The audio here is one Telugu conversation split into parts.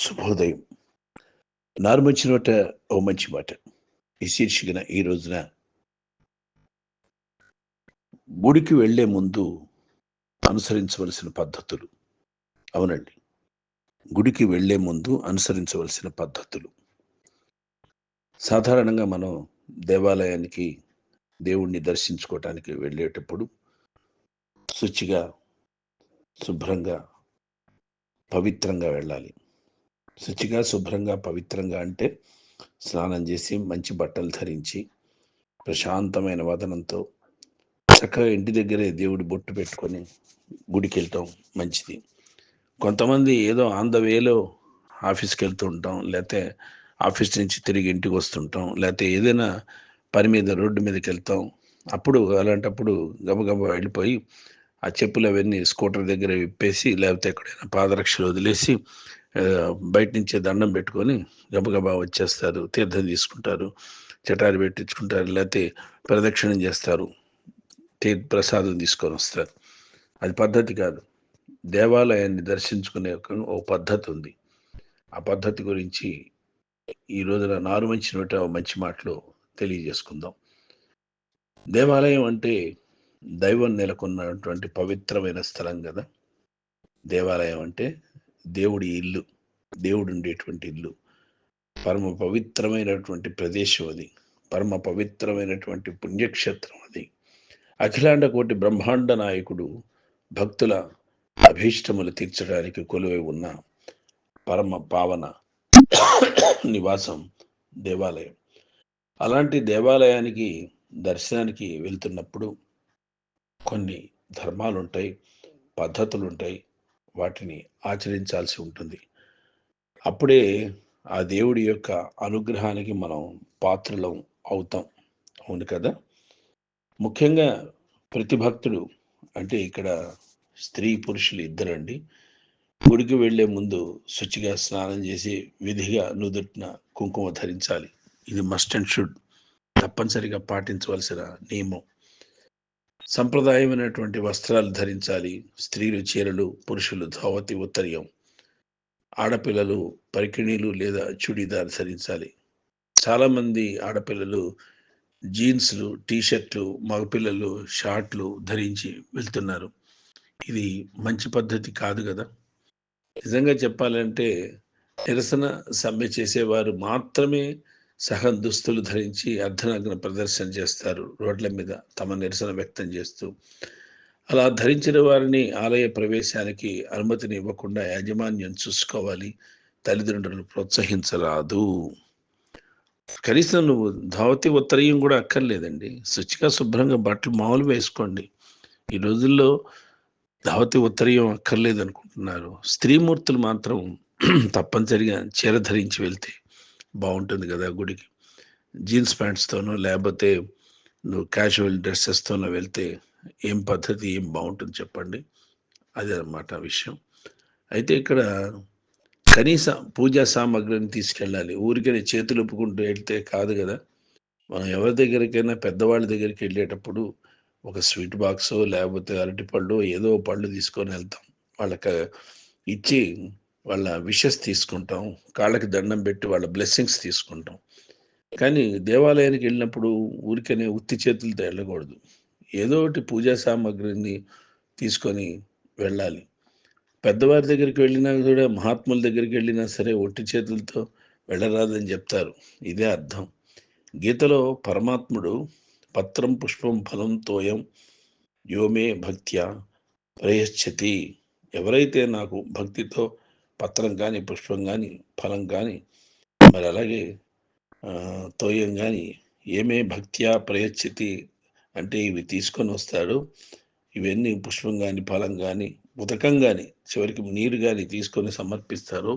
శుభోదయం. నారుమంచి నోట ఓ మంచి మాట. ఈ శీర్షికన ఈ రోజున గుడికి వెళ్లే ముందు అనుసరించవలసిన పద్ధతులు. అవునండి. గుడికి వెళ్లే ముందు అనుసరించవలసిన పద్ధతులు. సాధారణంగా మనం దేవాలయానికి దేవుణ్ణి దర్శించుకోవటానికి వెళ్ళేటప్పుడు శుచిగా, శుభ్రంగా, పవిత్రంగా వెళ్ళాలి. శుచిగా, శుభ్రంగా, పవిత్రంగా అంటే స్నానం చేసి, మంచి బట్టలు ధరించి, ప్రశాంతమైన వదనంతో చక్కగా ఇంటి దగ్గరే దేవుడి బొట్టు పెట్టుకొని గుడికెళ్ళటం మంచిది. కొంతమంది ఏదో ఆన్ ద వేలో ఆఫీస్‌కి వెళ్తూ ఉంటాం. లేతే ఆఫీస్ నుంచి తిరిగి ఇంటికి వస్తుంటాం. లేతే ఏదైనా పని మీద రోడ్డు మీదకెళ్తాం. అలాంటప్పుడు గబగబా వెళ్ళిపోయి ఆ చెప్పులవన్నీ స్కూటర్ దగ్గర విప్పేసి, లేకపోతే ఎక్కడైనా పాదరక్షలు వదిలేసి బయట నుంచే దండం పెట్టుకొని గబగబా వచ్చేస్తారు. తీర్థం తీసుకుంటారు. చటారి పెట్టించుకుంటారు. లేతే ప్రదక్షిణం చేస్తారు. ప్రసాదం తీసుకొని వస్తారు. అది పద్ధతి కాదు. దేవాలయాన్ని దర్శించుకునే ఓ పద్ధతి ఉంది. ఆ పద్ధతి గురించి ఈ రోజున నారుమంచి నోట ఓ మంచి మాటలో తెలియజేసుకుందాం. దేవాలయం అంటే దైవం నెలకొన్నటువంటి పవిత్రమైన స్థలం కదా. దేవాలయం అంటే దేవుడి ఇల్లు, దేవుడు ఉండేటువంటి ఇల్లు. పరమ పవిత్రమైనటువంటి ప్రదేశం అది. పరమ పవిత్రమైనటువంటి పుణ్యక్షేత్రం అది. అఖిలాండ కోటి బ్రహ్మాండ నాయకుడు భక్తుల అభీష్టములు తీర్చడానికి కొలువై ఉన్న పరమ పావన నివాసం దేవాలయం. అలాంటి దేవాలయానికి దర్శనానికి వెళ్తున్నప్పుడు కొన్ని ధర్మాలుంటాయి, పద్ధతులుంటాయి. వాటిని ఆచరించాల్సి ఉంటుంది. అప్పుడే ఆ దేవుడి యొక్క అనుగ్రహానికి మనం పాత్రులం అవుతాం. అవును కదా. ముఖ్యంగా ప్రతి భక్తుడు, అంటే ఇక్కడ స్త్రీ పురుషులు ఇద్దరండి, గుడికి వెళ్లే ముందు శుచిగా స్నానం చేసి విధిగా నుదుటిన కుంకుమ ధరించాలి. ఇది మస్ట్ అండ్ షుడ్, తప్పనిసరిగా పాటించవలసిన నియమం. సంప్రదాయమైనటువంటి వస్త్రాలు ధరించాలి. స్త్రీలు చీరలు, పురుషులు ధోవతి ఉత్తరీయం, ఆడపిల్లలు పరికిణీలు లేదా చుడీదార్ ధరించాలి. చాలామంది ఆడపిల్లలు జీన్స్లు, టీషర్ట్లు, మగపిల్లలు షార్ట్లు ధరించి వెళ్తున్నారు. ఇది మంచి పద్ధతి కాదు కదా. నిజంగా చెప్పాలంటే నిరసన సమ్మె చేసేవారు మాత్రమే సహం దుస్తులు ధరించి అర్ధనగ్న ప్రదర్శన చేస్తారు రోడ్ల మీద తమ నిరసన వ్యక్తం చేస్తూ. అలా ధరించిన వారిని ఆలయ ప్రవేశానికి అనుమతిని ఇవ్వకుండా యాజమాన్యం చూసుకోవాలి. తల్లిదండ్రులు ప్రోత్సహించరాదు. కనీసం నువ్వు ధోవతి ఉత్తరీయం కూడా అక్కర్లేదండి. శుచిగా శుభ్రంగా బట్టలు మామూలు వేసుకోండి. ఈ రోజుల్లో ధోవతి ఉత్తరీయం అక్కర్లేదు అనుకుంటున్నారు. స్త్రీమూర్తులు మాత్రం తప్పనిసరిగా చీర ధరించి వెళ్తే బాగుంటుంది కదా గుడికి. జీన్స్ ప్యాంట్స్తోనో లేకపోతే నువ్వు క్యాజువల్ డ్రెస్సెస్తోనో వెళ్తే ఏం పద్ధతి, ఏం బాగుంటుంది చెప్పండి. అదే అన్నమాట విషయం. అయితే ఇక్కడ కనీస పూజా సామాగ్రిని తీసుకెళ్ళాలి. ఊరికనే చేతులు ఒప్పుకుంటూ వెళ్తే కాదు కదా. మనం ఎవరి దగ్గరికైనా పెద్దవాళ్ళ దగ్గరికి వెళ్ళేటప్పుడు ఒక స్వీట్ బాక్సో లేకపోతే అరటిపళ్ళు ఏదో పళ్ళు తీసుకొని వెళ్తాం. వాళ్ళకి ఇచ్చి వాళ్ళ విషెస్ తీసుకుంటాం. కాళ్ళకి దండం పెట్టి వాళ్ళ బ్లెస్సింగ్స్ తీసుకుంటాం. కానీ దేవాలయానికి వెళ్ళినప్పుడు ఊరికనే ఉత్తి చేతులతో వెళ్ళకూడదు. ఏదో ఒకటి పూజా సామాగ్రిని తీసుకొని వెళ్ళాలి. పెద్దవారి దగ్గరికి వెళ్ళినా కూడా, మహాత్ముల దగ్గరికి వెళ్ళినా సరే ఒట్టి చేతులతో వెళ్ళరాదని చెప్తారు. ఇదే అర్థం. గీతలో పరమాత్ముడు పత్రం పుష్పం ఫలం తోయం యోమే భక్త్యా ప్రయశ్చతి, ఎవరైతే నాకు భక్తితో పత్రం కానీ, పుష్పం కానీ, ఫలం కానీ, మరి అలాగే తోయం కానీ, ఏమే భక్త్యా ప్రయశ్చతి అంటే ఇవి తీసుకొని వస్తాడు. ఇవన్నీ పుష్పం కానీ, ఫలం కానీ, ఉదకం కానీ, చివరికి నీరు కానీ తీసుకొని సమర్పిస్తారు.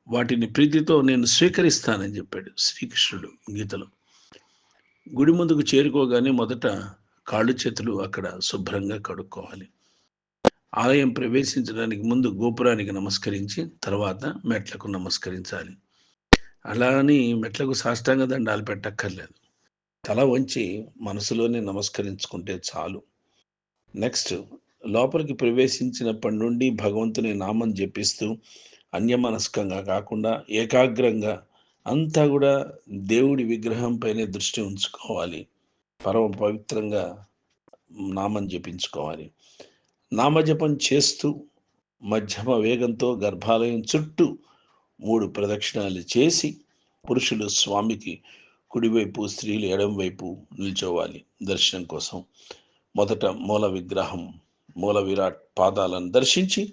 వాటిని ప్రీతితో నేను స్వీకరిస్తానని చెప్పాడు శ్రీకృష్ణుడు గీతలో. గుడి ముందుకు చేరుకోగానే మొదట కాళ్ళు చేతులు అక్కడ శుభ్రంగా కడుక్కోవాలి. ఆలయం ప్రవేశించడానికి ముందు గోపురానికి నమస్కరించి తర్వాత మెట్లకు నమస్కరించాలి. అలా అని మెట్లకు సాష్టాంగ దండాలు పెట్టక్కర్లేదు. తల వంచి మనసులోనే నమస్కరించుకుంటే చాలు. నెక్స్ట్, లోపలికి ప్రవేశించినప్పటి నుండి భగవంతుని నామం జపిస్తూ అన్యమనస్కంగా కాకుండా ఏకాగ్రంగా అంతా కూడా దేవుడి విగ్రహం పైనే దృష్టి ఉంచుకోవాలి. పరమ పవిత్రంగా నామం జపించుకోవాలి. నామజపం చేస్తూ మధ్యమ వేగంతో గర్భాలయం చుట్టూ 3 ప్రదక్షిణాలు చేసి పురుషులు స్వామికి కుడివైపు, స్త్రీలు ఎడమవైపు నిల్చోవాలి దర్శనం కోసం. మొదట మూల విగ్రహం, మూల విరాట్ పాదాలను దర్శించి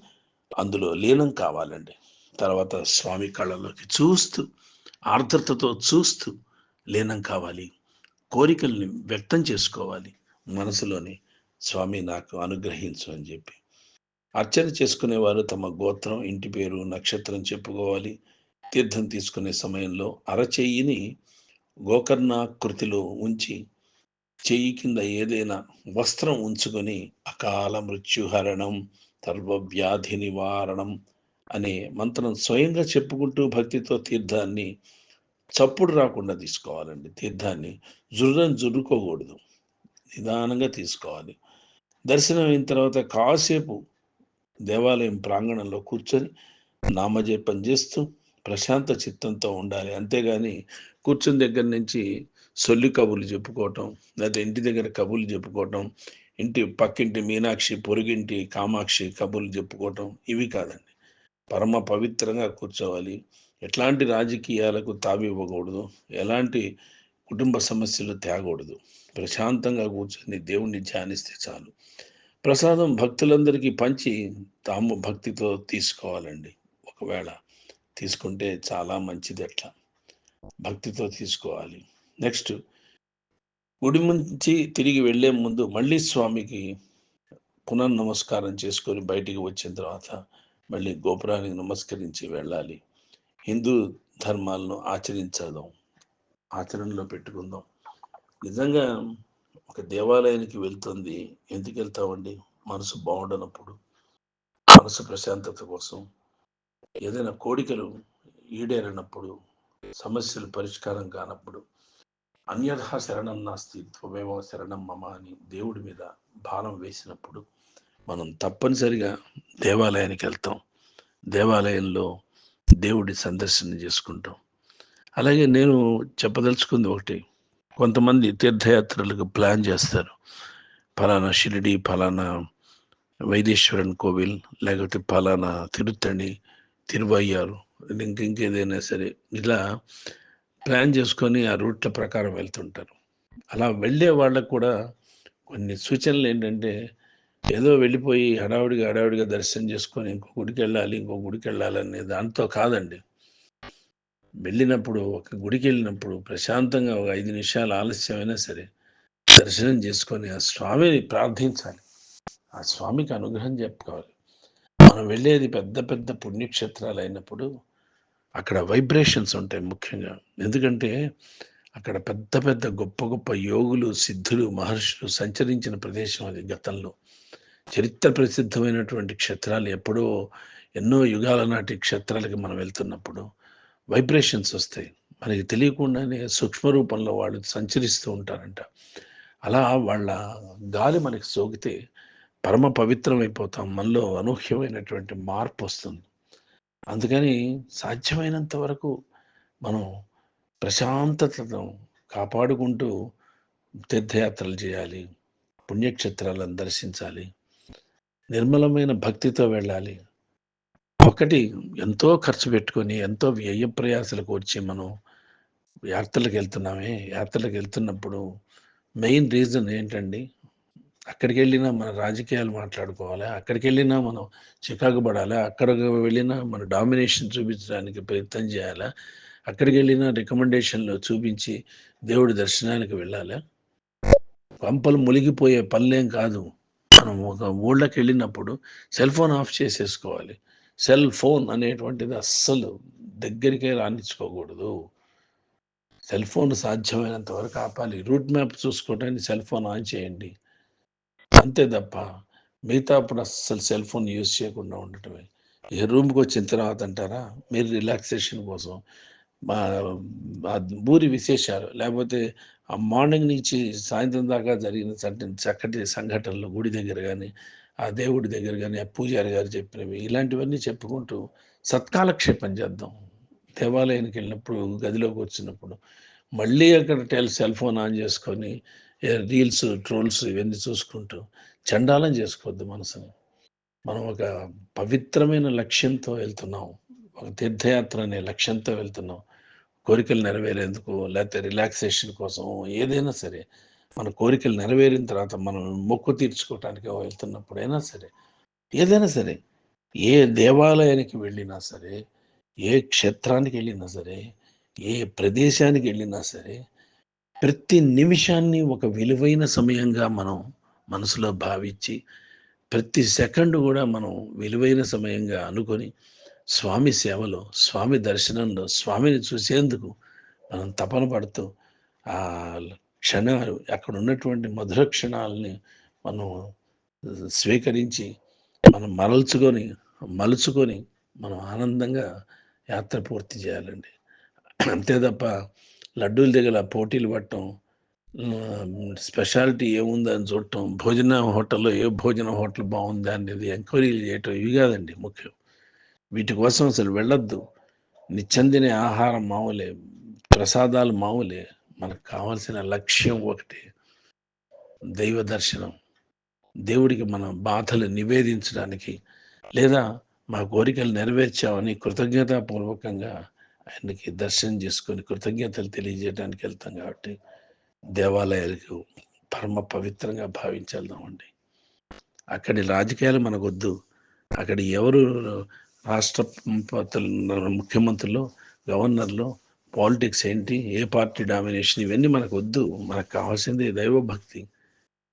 అందులో లీనం కావాలండి. తర్వాత స్వామి కళ్ళలోకి చూస్తూ ఆర్ద్రతతో చూస్తూ లీనం కావాలి. కోరికల్ని వ్యక్తం చేసుకోవాలి మనసులోని, స్వామి నాకు అనుగ్రహించు అని చెప్పి. అర్చన చేసుకునేవారు తమ గోత్రం, ఇంటి పేరు, నక్షత్రం చెప్పుకోవాలి. తీర్థం తీసుకునే సమయంలో అరచెయ్యిని గోకర్ణాకృతిలో ఉంచి చెయ్యి కింద ఏదైనా వస్త్రం ఉంచుకొని అకాల మృత్యుహరణం సర్వవ్యాధి నివారణం అనే మంత్రం స్వయంగా చెప్పుకుంటూ భక్తితో తీర్థాన్ని చప్పుడు రాకుండా తీసుకోవాలండి. తీర్థాన్ని జుర్రుకోకూడదు, నిదానంగా తీసుకోవాలి. దర్శనం అయిన తర్వాత కాసేపు దేవాలయం ప్రాంగణంలో కూర్చొని నామజపం చేస్తూ ప్రశాంత చిత్తంతో ఉండాలి. అంతేగాని కూర్చుని దగ్గర నుంచి సొల్లి కబుర్లు చెప్పుకోవటం, లేదా ఇంటి దగ్గర కబుర్లు చెప్పుకోవటం, ఇంటి పక్కింటి మీనాక్షి, పొరుగింటి కామాక్షి కబుర్లు చెప్పుకోవటం ఇవి కాదండి. పరమ పవిత్రంగా కూర్చోవాలి. ఎట్లాంటి రాజకీయాలకు తావివ్వకూడదు, ఎలాంటి కుటుంబ సమస్యలు తేకూడదు. ప్రశాంతంగా కూర్చొని దేవుణ్ణి ధ్యానిస్తే చాలు. ప్రసాదం భక్తులందరికీ పంచి తాము భక్తితో తీసుకోవాలండి. ఒకవేళ తీసుకుంటే చాలా మంచిది. అట్లా భక్తితో తీసుకోవాలి. నెక్స్ట్ గుడి నుంచి తిరిగి వెళ్లే ముందు మళ్ళీ స్వామికి పునర్నమస్కారం చేసుకొని బయటికి వచ్చిన తర్వాత మళ్ళీ గోపురానికి నమస్కరించి వెళ్ళాలి. హిందూ ధర్మాలను ఆచరించదాం, ఆచరణలో పెట్టుకుందాం. నిజంగా ఒక దేవాలయానికి వెళ్తుంది ఎందుకు వెళ్తామండి? మనసు బాగుండనప్పుడు, మనసు ప్రశాంతత కోసం, ఏదైనా కోరికలు ఈడేరనప్పుడు, సమస్యలు పరిష్కారం కానప్పుడు, అన్యథా శరణం నాస్తి త్వమేవ శరణం మమ అని దేవుడి మీద భారం వేసినప్పుడు మనం తప్పనిసరిగా దేవాలయానికి వెళ్తాం. దేవాలయంలో దేవుడి సందర్శన చేసుకుంటాం. అలాగే నేను చెప్పదలుచుకుంది ఒకటి, కొంతమంది తీర్థయాత్రలకు ప్లాన్ చేస్తారు. ఫలానా షిరిడి, ఫలానా వైదేశ్వరన్ కోవిల్, లేకపోతే ఫలానా తిరుత్తణి, తిరువయ్యారు, ఇంకేదైనా సరే ఇలా ప్లాన్ చేసుకొని ఆ రూట్ల ప్రకారం వెళ్తుంటారు. అలా వెళ్ళే వాళ్ళకు కూడా కొన్ని సూచనలు ఏంటంటే, ఏదో వెళ్ళిపోయి హడావుడిగా దర్శనం చేసుకొని ఇంకో గుడికి వెళ్ళాలి అనే దాంతో కాదండి. వెళ్ళినప్పుడు, ఒక గుడికి వెళ్ళినప్పుడు ప్రశాంతంగా ఒక 5 నిమిషాలు ఆలస్యమైనా సరే దర్శనం చేసుకొని ఆ స్వామిని ప్రార్థించాలి. ఆ స్వామికి అనుగ్రహం చెప్పుకోవాలి. మనం వెళ్ళేది పెద్ద పెద్ద పుణ్యక్షేత్రాలు అయినప్పుడు అక్కడ వైబ్రేషన్స్ ఉంటాయి ముఖ్యంగా. ఎందుకంటే అక్కడ పెద్ద పెద్ద గొప్ప గొప్ప యోగులు, సిద్ధులు, మహర్షులు సంచరించిన ప్రదేశం అది. గతంలో చరిత్ర ప్రసిద్ధమైనటువంటి క్షేత్రాలు, ఎప్పుడో ఎన్నో యుగాల నాటి క్షేత్రాలకి మనం వెళ్తున్నప్పుడు వైబ్రేషన్స్ వస్తాయి. మనకి తెలియకుండానే సూక్ష్మ రూపంలో వాళ్ళు సంచరిస్తూ ఉంటారంట. అలా వాళ్ళ గాలి మనకి సోకితే పరమ పవిత్రం అయిపోతాం. మనలో అనూహ్యమైనటువంటి మార్పు వస్తుంది. అందుకని సాధ్యమైనంత వరకు మనం ప్రశాంతతను కాపాడుకుంటూ తీర్థయాత్రలు చేయాలి, పుణ్యక్షేత్రాలను దర్శించాలి, నిర్మలమైన భక్తితో వెళ్ళాలి. ఒకటి, ఎంతో ఖర్చు పెట్టుకొని ఎంతో వ్యయ ప్రయాసలకు వచ్చి మనం యాత్రలకు వెళ్తున్నప్పుడు మెయిన్ రీజన్ ఏంటండి? అక్కడికి వెళ్ళినా మన రాజకీయాలు మాట్లాడుకోవాలి, అక్కడికి వెళ్ళినా మనం చికాకు పడాలి, అక్కడికి వెళ్ళినా మన డామినేషన్ చూపించడానికి ప్రయత్నం చేయాలా, అక్కడికి వెళ్ళినా రికమెండేషన్లు చూపించి దేవుడి దర్శనానికి వెళ్ళాలా? పంపలు మునిగిపోయే పనులేం కాదు. మనం ఒక ఊళ్ళకి వెళ్ళినప్పుడు సెల్ ఫోన్ ఆఫ్ చేసేసుకోవాలి. సెల్ ఫోన్ అనేటువంటిది అస్సలు దగ్గరికే రానిచ్చుకోకూడదు. సెల్ ఫోన్ సాధ్యమైనంత వరకు ఆపాలి. రూట్ మ్యాప్ చూసుకోవడానికి సెల్ ఫోన్ ఆన్ చేయండి. అంతే తప్ప మిగతాప్పుడు అస్సలు సెల్ ఫోన్ యూజ్ చేయకుండా ఉండటమే. ఏ రూమ్కి వచ్చిన తర్వాత అంటారా, మీరు రిలాక్సేషన్ కోసం మా ఊరి విశేషాలు, లేకపోతే ఆ మార్నింగ్ నుంచి సాయంత్రం దాకా జరిగిన చక్కటి సంఘటనలు గుడి దగ్గర కానీ, ఆ దేవుడి దగ్గర గాని, ఆ పూజారి గారు చెప్పినవి ఇలాంటివన్నీ చెప్పుకుంటూ సత్కాలక్షేపం చేద్దాం. దేవాలయానికెళ్ళినప్పుడు, గదిలోకి వచ్చినప్పుడు మళ్ళీ అక్కడ సెల్ ఫోన్ ఆన్ చేసుకొని రీల్స్, ట్రోల్స్ ఇవన్నీ చూసుకుంటూ చండాలం చేసుకోవద్దు మనసుని. మనం ఒక పవిత్రమైన లక్ష్యంతో వెళ్తున్నాం. ఒక తీర్థయాత్ర అనే లక్ష్యంతో వెళ్తున్నాం. కోరికలు నెరవేరేందుకు, లేకపోతే రిలాక్సేషన్ కోసం, ఏదైనా సరే మన కోరికలు నెరవేరిన తర్వాత మనం మొక్కు తీర్చుకోవటానికి వెళ్తున్నప్పుడైనా సరే, ఏదైనా సరే, ఏ దేవాలయానికి వెళ్ళినా సరే, ఏ క్షేత్రానికి వెళ్ళినా సరే, ఏ ప్రదేశానికి వెళ్ళినా సరే, ప్రతి నిమిషాన్ని ఒక విలువైన సమయంగా మనం మనసులో భావించి, ప్రతి సెకండ్ కూడా మనం విలువైన సమయంగా అనుకొని, స్వామి సేవలో, స్వామి దర్శనంలో, స్వామిని చూసేందుకు మనం తపన పడుతూ, ఆ క్షణాలు అక్కడ ఉన్నటువంటి మధుర క్షణాలని మనం స్వీకరించి, మనం మలుచుకొని మనం ఆనందంగా యాత్ర పూర్తి చేయాలండి. అంతే తప్ప లడ్డూల దగ్గర పోటీలు పడటం, స్పెషాలిటీ ఏముందని చూడటం, హోటల్లో ఏ భోజన హోటల్ బాగుందా అనేది ఎంక్వైరీలు చేయటం ఇవి కాదండి ముఖ్యం. వీటి కోసం అసలు వెళ్ళొద్దు. నిత్యం తినే ఆహారం మామూలే, ప్రసాదాలు మామూలే. మనకు కావాల్సిన లక్ష్యం ఒకటి, దైవ దర్శనం. దేవుడికి మన బాధలు నివేదించడానికి, లేదా మా కోరికలు నెరవేర్చామని కృతజ్ఞతాపూర్వకంగా ఆయనకి దర్శనం చేసుకొని కృతజ్ఞతలు తెలియజేయడానికి వెళ్తాం కాబట్టి దేవాలయాలకు పరమ పవిత్రంగా భావించేద్దామండి. అక్కడి రాజకీయాలు మనకొద్దు. అక్కడ ఎవరు రాష్ట్ర ముఖ్యమంత్రులు, గవర్నర్లు, పాలిటిక్స్ ఏంటి, ఏ పార్టీ డామినేషన్ ఇవన్నీ మనకు వద్దు. మనకు కావాల్సింది దైవభక్తి.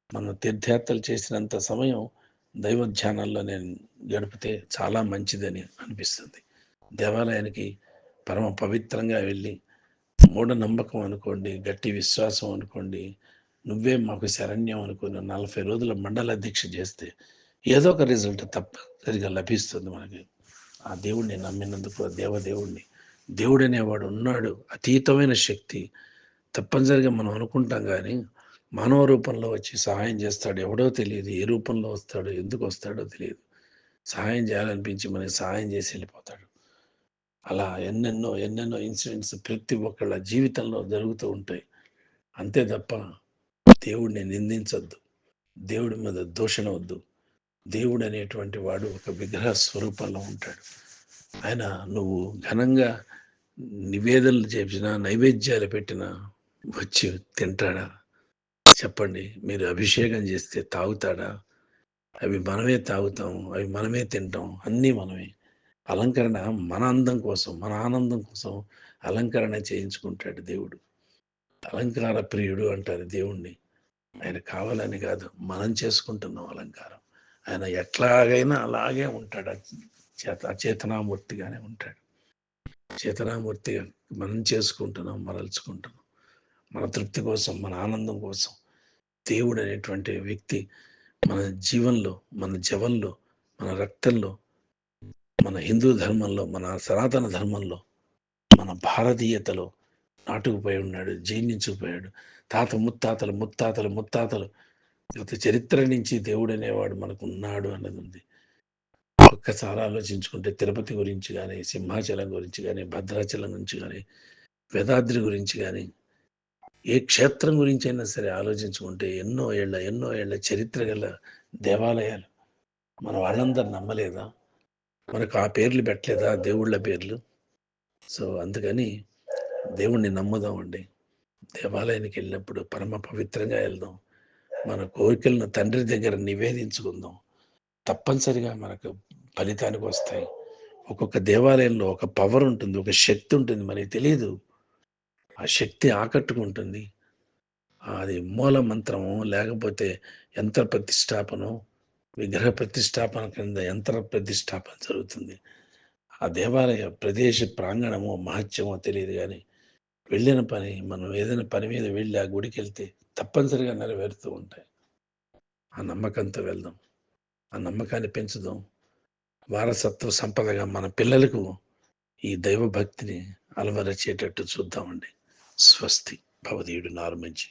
మనం తీర్థయాత్రలు చేసినంత సమయం దైవ ధ్యానాల్లో నేను గడిపితే చాలా మంచిదని అనిపిస్తుంది. దేవాలయానికి పరమ పవిత్రంగా వెళ్ళి, మూఢనమ్మకం అనుకోండి, గట్టి విశ్వాసం అనుకోండి, నువ్వే మాకు శరణ్యం అనుకుని 40 రోజుల మండల దీక్ష చేస్తే ఏదో ఒక రిజల్ట్ తప్పనిసరిగా లభిస్తుంది మనకి. ఆ దేవుణ్ణి నమ్మినందుకు, ఆ దేవదేవుణ్ణి, దేవుడు అనేవాడు ఉన్నాడు, అతీతమైన శక్తి. తప్పనిసరిగా మనం అనుకుంటాం కానీ మానవ రూపంలో వచ్చి సహాయం చేస్తాడు. ఎవడో తెలియదు, ఏ రూపంలో వస్తాడో, ఎందుకు వస్తాడో తెలియదు. సహాయం చేయాలనిపించి మనకి సహాయం చేసి వెళ్ళిపోతాడు. అలా ఎన్నెన్నో ఎన్నెన్నో ఇన్సిడెంట్స్ ప్రతి ఒక్కళ్ళ జీవితంలో జరుగుతూ ఉంటాయి. అంతే తప్ప దేవుడిని నిందించొద్దు, దేవుడి మీద దూషణ వద్దు. దేవుడు అనేటువంటి వాడు ఒక విగ్రహ స్వరూపంలో ఉంటాడు. ఆయన నువ్వు ఘనంగా నివేదనలు చేసినా, నైవేద్యాలు పెట్టినా వచ్చి తింటాడా చెప్పండి? మీరు అభిషేకం చేస్తే తాగుతాడా? అవి మనమే తాగుతాం, అవి మనమే తింటాం, అన్నీ మనమే. అలంకరణ మన అందం కోసం, మన ఆనందం కోసం అలంకరణ చేయించుకుంటాడు దేవుడు. అలంకార ప్రియుడు అంటారు దేవుణ్ణి. ఆయన కావాలని కాదు, మనం చేసుకుంటున్నాం అలంకారం. ఆయన ఎట్లాగైనా అలాగే ఉంటాడు, అచేతనామూర్తిగానే ఉంటాడు. చేతనామూర్తిగా మనం చేసుకుంటున్నాం, మరల్చుకుంటున్నాం. మన తృప్తి కోసం, మన ఆనందం కోసం దేవుడు అనేటువంటి వ్యక్తి మన జీవంలో, మన జవంలో, మన రక్తంలో, మన హిందూ ధర్మంలో, మన సనాతన ధర్మంలో, మన భారతీయతలో నాటుకుపోయి ఉన్నాడు, జీర్ణించుకుపోయాడు. తాత ముత్తాతలు ముత్తాతలు ముత్తాతలు గత చరిత్ర నుంచి దేవుడు అనేవాడు మనకు ఉన్నాడు అన్నది ఉంది. ఒక్కసారి ఆలోచించుకుంటే తిరుపతి గురించి కానీ, సింహాచలం గురించి కానీ, భద్రాచలం గురించి కానీ, వేదాద్రి గురించి కానీ, ఏ క్షేత్రం గురించి అయినా సరే ఆలోచించుకుంటే ఎన్నో ఏళ్ల చరిత్ర గల దేవాలయాలు. మన వాళ్ళందరూ నమ్మలేదా? మనకు ఆ పేర్లు పెట్టలేదా దేవుళ్ళ పేర్లు? సో అందుకని దేవుణ్ణి నమ్ముదామండి. దేవాలయానికి వెళ్ళినప్పుడు పరమ పవిత్రంగా వెళ్దాం. మన కోరికలను తండ్రి దగ్గర నివేదించుకుందాం. తప్పనిసరిగా మనకు ఫలితానికి వస్తాయి. ఒక్కొక్క దేవాలయంలో ఒక పవర్ ఉంటుంది, ఒక శక్తి ఉంటుంది, మనకి తెలియదు. ఆ శక్తి ఆకట్టుకుంటుంది. అది మూల మంత్రము, లేకపోతే యంత్ర ప్రతిష్టాపనం, విగ్రహ ప్రతిష్టాపన కింద యంత్ర ప్రతిష్టాపన జరుగుతుంది. ఆ దేవాలయ ప్రదేశ ప్రాంగణమో మహత్యమో తెలియదు కానీ వెళ్ళిన పని, మనం ఏదైనా పని మీద వెళ్ళి ఆ గుడికి వెళ్తే తప్పనిసరిగా నెరవేరుతూ ఉంటాయి. ఆ నమ్మకంతో వెళ్దాం, ఆ నమ్మకాన్ని పెంచుదాం. వారసత్వ సంపదగా మన పిల్లలకు ఈ దైవ భక్తిని అలవరచేటట్టు చూద్దామండి. స్వస్తి. భవదీయుడు నారు మంచి.